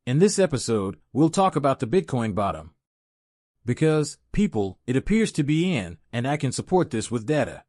In this episode, we'll talk about the Bitcoin bottom. Because, people, it appears to be in, and I can support this with data.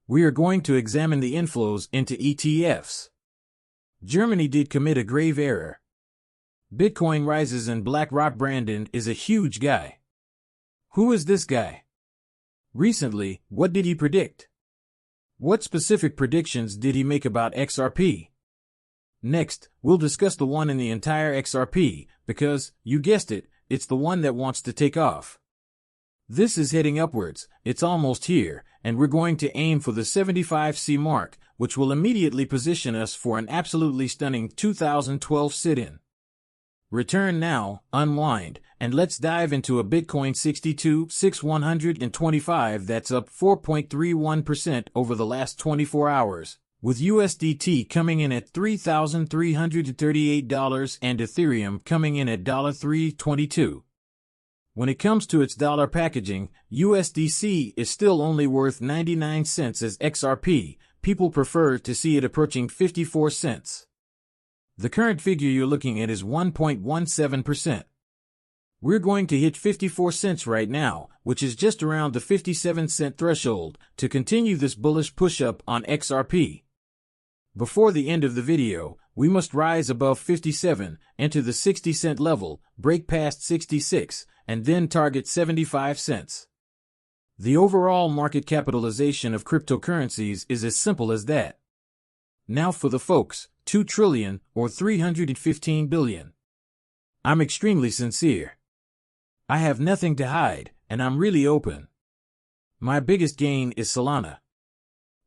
We are going to examine the inflows into ETFs. Germany did commit a grave error. Bitcoin rises and BlackRock Brandon is a huge guy. Who is this guy? Recently, what did he predict? What specific predictions did he make about XRP? Next, we'll discuss the one in the entire XRP, because, you guessed it, it's the one that wants to take off. This is heading upwards, it's almost here, and we're going to aim for the 75C mark, which will immediately position us for an absolutely stunning 2012 sit-in. Return now, unwind, and let's dive into a Bitcoin 62,125 that's up 4.31% over the last 24 hours. With USDT coming in at $3,338 and Ethereum coming in at $3.22. When it comes to its dollar packaging, USDC is still only worth 99 cents as XRP. People prefer to see it approaching 54 cents. The current figure you're looking at is 1.17%. We're going to hit 54 cents right now, which is just around the 57-cent threshold, to continue this bullish push-up on XRP. Before the end of the video, we must rise above 57, enter the 60-cent level, break past 66, and then target 75 cents. The overall market capitalization of cryptocurrencies is as simple as that. Now for the folks, 2 trillion or 315 billion. I'm extremely sincere. I have nothing to hide, and I'm really open. My biggest gain is Solana.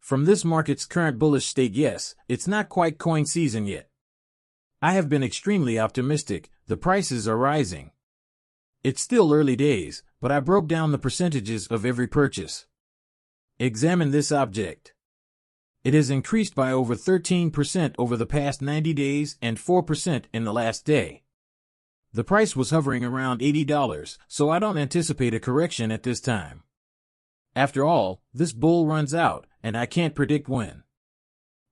From this market's current bullish state, yes, it's not quite coin season yet. I have been extremely optimistic, the prices are rising. It's still early days, but I broke down the percentages of every purchase. Examine this object. It has increased by over 13% over the past 90 days and 4% in the last day. The price was hovering around $80, so I don't anticipate a correction at this time. After all, this bull runs out, and I can't predict when.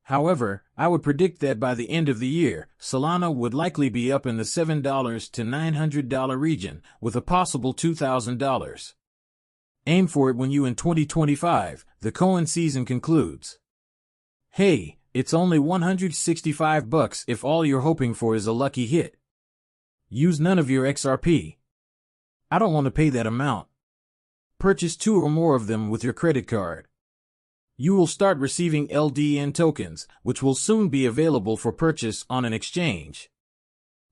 However, I would predict that by the end of the year, Solana would likely be up in the $7 to $900 region, with a possible $2,000. Aim for it when you in 2025, the coin season concludes. Hey, it's only $165 if all you're hoping for is a lucky hit. Use none of your XRP. I don't want to pay that amount. Purchase 2 or more of them with your credit card. You will start receiving LDN tokens, which will soon be available for purchase on an exchange.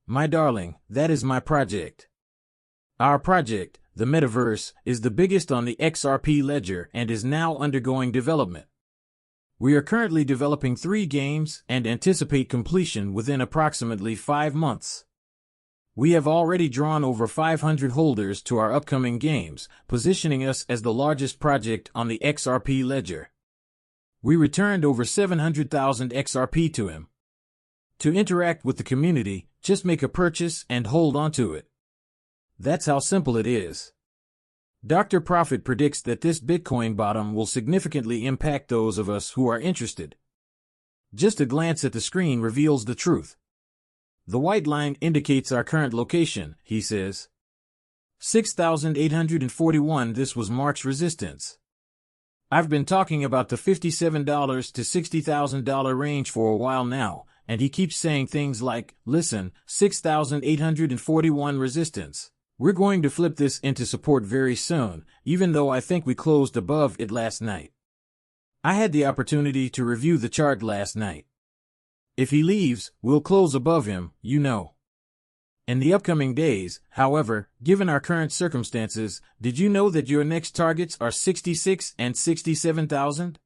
My darling, that is my project. Our project, the Metaverse, is the biggest on the XRP ledger and is now undergoing development. We are currently developing 3 games and anticipate completion within approximately 5 months. We have already drawn over 500 holders to our upcoming games, positioning us as the largest project on the XRP ledger. We returned over 700,000 XRP to him. To interact with the community, just make a purchase and hold on to it. That's how simple it is. Dr. Profit predicts that this Bitcoin bottom will significantly impact those of us who are interested. Just a glance at the screen reveals the truth. The white line indicates our current location, he says. 6,841. This was Mark's resistance. I've been talking about the $57 to $60,000 range for a while now, and he keeps saying things like, listen, 6,841 resistance. We're going to flip this into support very soon, even though I think we closed above it last night. I had the opportunity to review the chart last night. If he leaves, we'll close above him, you know. In the upcoming days, however, given our current circumstances, did you know that your next targets are 66 and 67,000?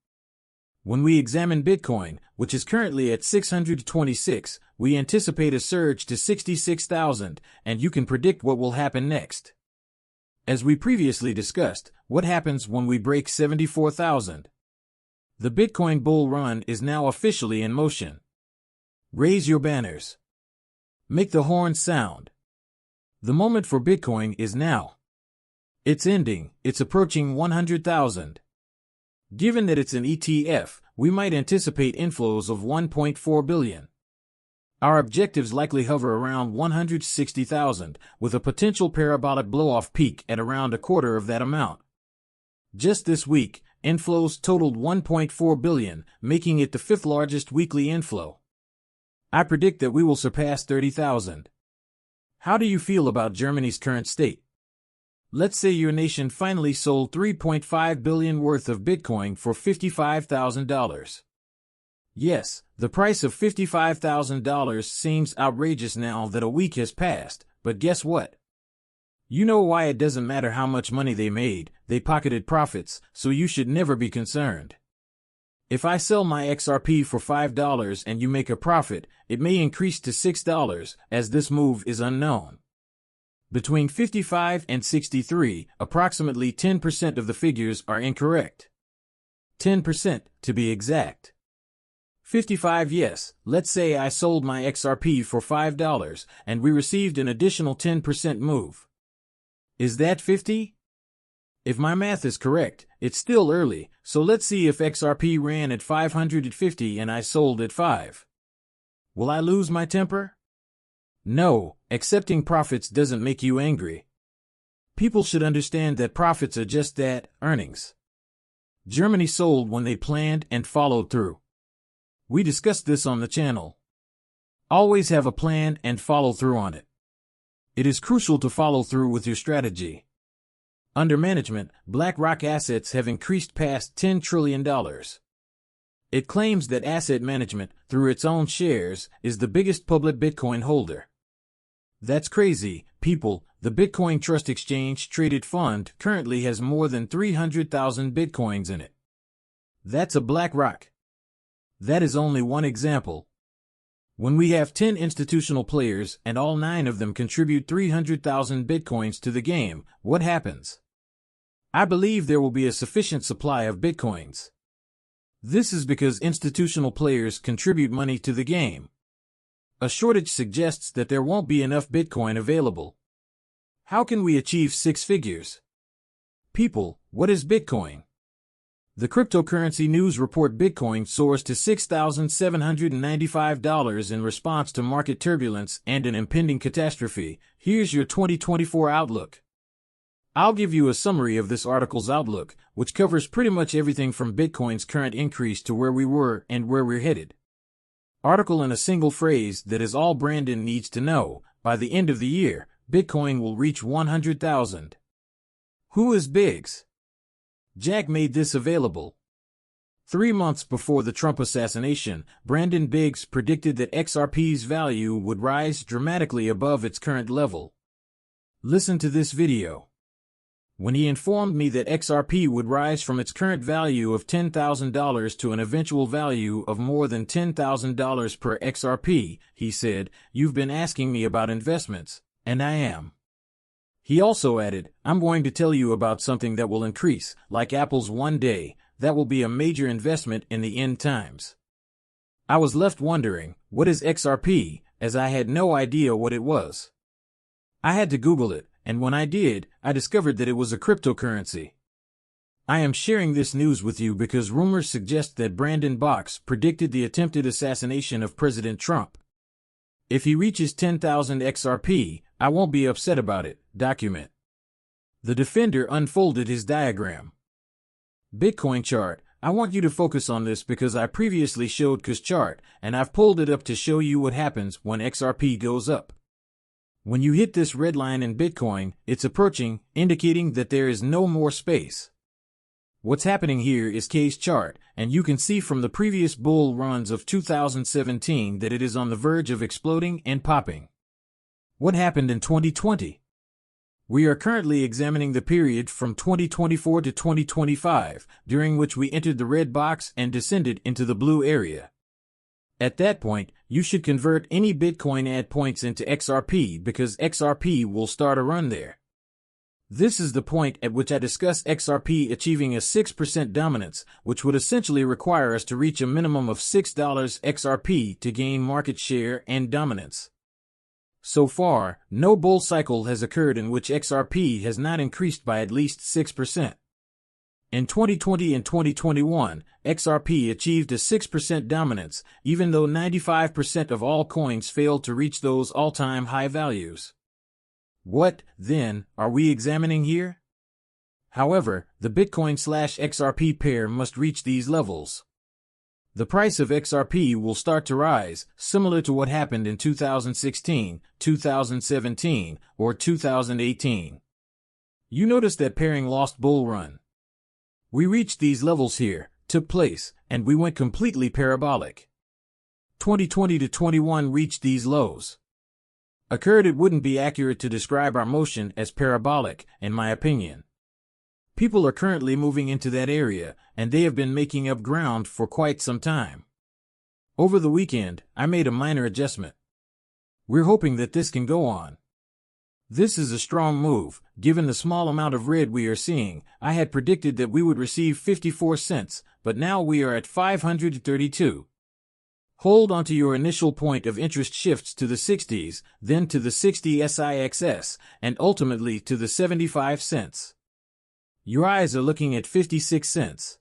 When we examine Bitcoin, which is currently at 626, we anticipate a surge to 66,000, and you can predict what will happen next. As we previously discussed, what happens when we break 74,000? The Bitcoin bull run is now officially in motion. Raise your banners. Make the horn sound. The moment for Bitcoin is now. It's ending, it's approaching 100,000. Given that it's an ETF, we might anticipate inflows of 1.4 billion. Our objectives likely hover around 160,000, with a potential parabolic blow-off peak at around a quarter of that amount. Just this week, inflows totaled 1.4 billion, making it the fifth largest weekly inflow. I predict that we will surpass 30,000. How do you feel about Germany's current state? Let's say your nation finally sold 3.5 billion worth of Bitcoin for $55,000. Yes, the price of $55,000 seems outrageous now that a week has passed, but guess what? You know why it doesn't matter how much money they made, they pocketed profits, so you should never be concerned. If I sell my XRP for $5 and you make a profit, it may increase to $6, as this move is unknown. Between 55 and 63, approximately 10% of the figures are incorrect. 10% to be exact. 55, yes, let's say I sold my XRP for $5 and we received an additional 10% move. Is that 50? If my math is correct, it's still early, so let's see if XRP ran at 550 and I sold at 5. Will I lose my temper? No, accepting profits doesn't make you angry. People should understand that profits are just that, earnings. Germany sold when they planned and followed through. We discussed this on the channel. Always have a plan and follow through on it. It is crucial to follow through with your strategy. Under management, BlackRock assets have increased past $10 trillion. It claims that asset management, through its own shares, is the biggest public Bitcoin holder. That's crazy, people. The Bitcoin Trust Exchange Traded Fund currently has more than 300,000 Bitcoins in it. That's a BlackRock. That is only one example. When we have 10 institutional players and all 9 of them contribute 300,000 Bitcoins to the game, what happens? I believe there will be a sufficient supply of Bitcoins. This is because institutional players contribute money to the game. A shortage suggests that there won't be enough Bitcoin available. How can we achieve 6 figures? People, what is Bitcoin? The cryptocurrency news report Bitcoin soars to $6,795 in response to market turbulence and an impending catastrophe. Here's your 2024 outlook. I'll give you a summary of this article's outlook, which covers pretty much everything from Bitcoin's current increase to where we were and where we're headed. Article in a single phrase that is all Brandon needs to know. By the end of the year, Bitcoin will reach 100,000. Who is Biggs? Jack made this available. 3 months before the Trump assassination, Brandon Biggs predicted that XRP's value would rise dramatically above its current level. Listen to this video. When he informed me that XRP would rise from its current value of $10,000 to an eventual value of more than $10,000 per XRP, he said, "You've been asking me about investments, and I am." He also added, "I'm going to tell you about something that will increase, like Apple's one day, that will be a major investment in the end times." I was left wondering, what is XRP, as I had no idea what it was. I had to Google it, and when I did, I discovered that it was a cryptocurrency. I am sharing this news with you because rumors suggest that Brandon Box predicted the attempted assassination of President Trump. If he reaches 10,000 XRP, I won't be upset about it. Document. The defender unfolded his diagram. Bitcoin chart. I want you to focus on this because I previously showed K's chart, and I've pulled it up to show you what happens when XRP goes up. When you hit this red line in Bitcoin, it's approaching, indicating that there is no more space. What's happening here is K's chart, and you can see from the previous bull runs of 2017 that it is on the verge of exploding and popping. What happened in 2020? We are currently examining the period from 2024 to 2025, during which we entered the red box and descended into the blue area. At that point, you should convert any Bitcoin add points into XRP because XRP will start a run there. This is the point at which I discuss XRP achieving a 6% dominance, which would essentially require us to reach a minimum of $6 XRP to gain market share and dominance. So far, no bull cycle has occurred in which XRP has not increased by at least 6%. In 2020 and 2021, XRP achieved a 6% dominance, even though 95% of all coins failed to reach those all-time high values. What, then, are we examining here? However, the Bitcoin/XRP pair must reach these levels. The price of XRP will start to rise, similar to what happened in 2016, 2017, or 2018. You notice that pairing lost bull run. We reached these levels here, took place, and we went completely parabolic. 2020 to 21 reached these lows. Occurred. It wouldn't be accurate to describe our motion as parabolic, in my opinion. People are currently moving into that area, and they have been making up ground for quite some time. Over the weekend, I made a minor adjustment. We're hoping that this can go on. This is a strong move, given the small amount of red we are seeing. I had predicted that we would receive 54 cents, but now we are at 532. Hold onto your initial point of interest shifts to the 60s, then to the 60 SIXS, and ultimately to the 75 cents. Your eyes are looking at 56 cents.